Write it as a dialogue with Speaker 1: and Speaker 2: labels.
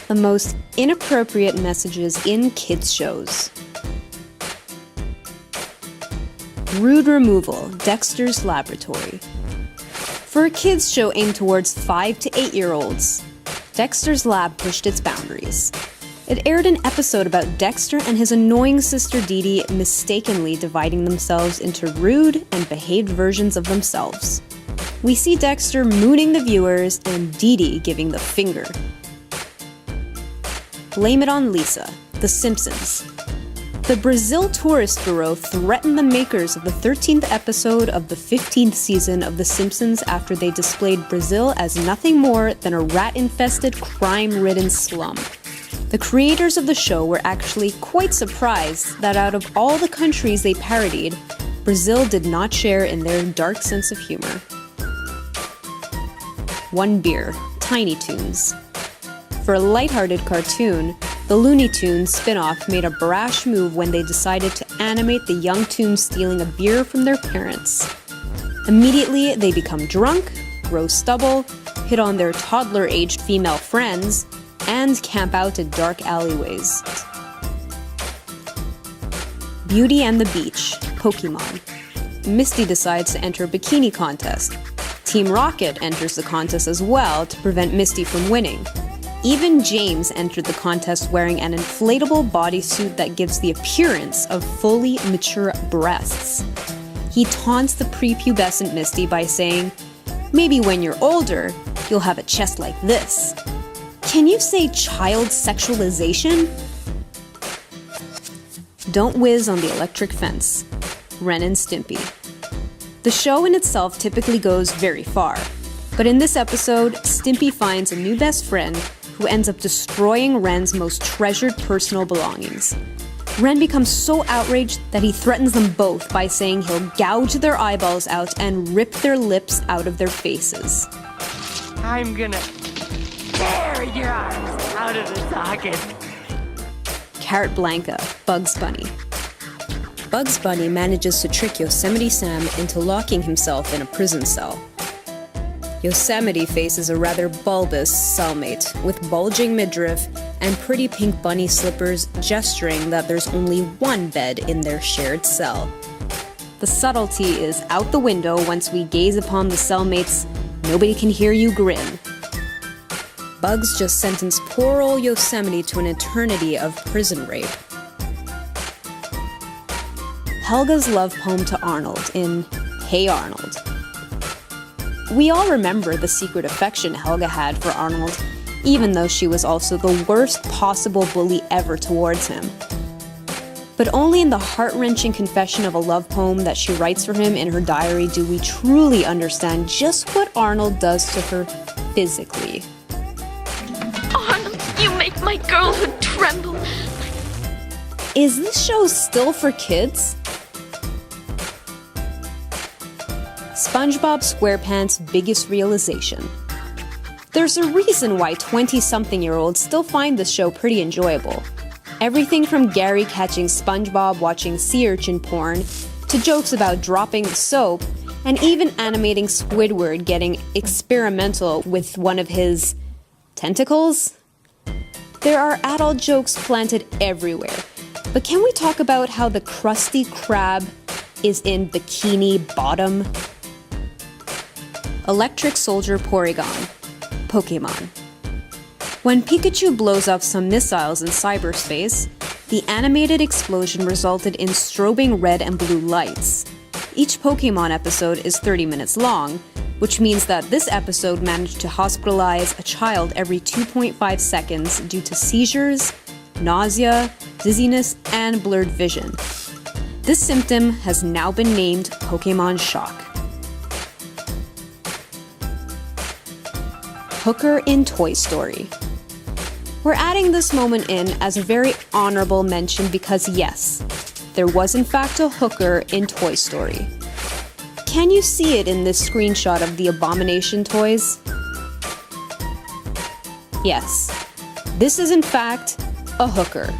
Speaker 1: the most inappropriate messages in kids' shows. Rude Removal, Dexter's Laboratory. For a kids' show aimed towards 5 to 8-year-olds, Dexter's Lab pushed its boundaries. It aired an episode about Dexter and his annoying sister Dee Dee mistakenly dividing themselves into rude and behaved versions of themselves. We see Dexter mooning the viewers and Dee Dee giving the finger. Blame It on Lisa, The Simpsons. The Brazil Tourist Bureau threatened the makers of the 13th episode of the 15th season of The Simpsons after they displayed Brazil as nothing more than a rat-infested, crime-ridden slum. The creators of the show were actually quite surprised that out of all the countries they parodied, Brazil did not share in their dark sense of humor. One Beer, Tiny Toons. For a lighthearted cartoon, the Looney Tunes spin-off made a brash move when they decided to animate the young Toons stealing a beer from their parents. Immediately, they become drunk, grow stubble, hit on their toddler-aged female friends, and camp out in dark alleyways. Beauty and the Beach, Pokemon. Misty decides to enter a bikini contest. Team Rocket enters the contest as well to prevent Misty from winning. Even James entered the contest wearing an inflatable bodysuit that gives the appearance of fully mature breasts. He taunts the prepubescent Misty by saying, "Maybe when you're older, you'll have a chest like this." Can you say child sexualization? Don't Whiz on the Electric Fence, Ren and Stimpy. The show in itself typically goes very far, but in this episode, Stimpy finds a new best friend who ends up destroying Ren's most treasured personal belongings. Ren becomes so outraged that he threatens them both by saying he'll gouge their eyeballs out and rip their lips out of their faces.
Speaker 2: I'm gonna tear your arms out of the socket.
Speaker 1: Carrot Blanca, Bugs Bunny. Bugs Bunny manages to trick Yosemite Sam into locking himself in a prison cell. Yosemite faces a rather bulbous cellmate with bulging midriff and pretty pink bunny slippers, gesturing that there's only one bed in their shared cell. The subtlety is out the window once we gaze upon the cellmate's "nobody can hear you" grin. Bugs just sentenced poor old Yosemite to an eternity of prison rape. Helga's love poem to Arnold in Hey Arnold. We all remember the secret affection Helga had for Arnold, even though she was also the worst possible bully ever towards him. But only in the heart-wrenching confession of a love poem that she writes for him in her diary do we truly understand just what Arnold does to her physically.
Speaker 3: Arnold, you make my girlhood tremble.
Speaker 1: Is this show still for kids? SpongeBob SquarePants' biggest realization. There's a reason why 20-something-year-olds still find this show pretty enjoyable. Everything from Gary catching SpongeBob watching sea urchin porn, to jokes about dropping the soap, and even animating Squidward getting experimental with one of his tentacles. There are adult jokes planted everywhere, but can we talk about how the Krusty Krab is in Bikini Bottom? Electric Soldier Porygon, Pokemon. When Pikachu blows up some missiles in cyberspace, the animated explosion resulted in strobing red and blue lights. Each Pokemon episode is 30 minutes long, which means that this episode managed to hospitalize a child every 2.5 seconds due to seizures, nausea, dizziness, and blurred vision. This symptom has now been named Pokemon Shock. Hooker in Toy Story. We're adding this moment in as a very honorable mention because yes, there was in fact a hooker in Toy Story. Can you see it in this screenshot of the Abomination toys? Yes, this is in fact a hooker.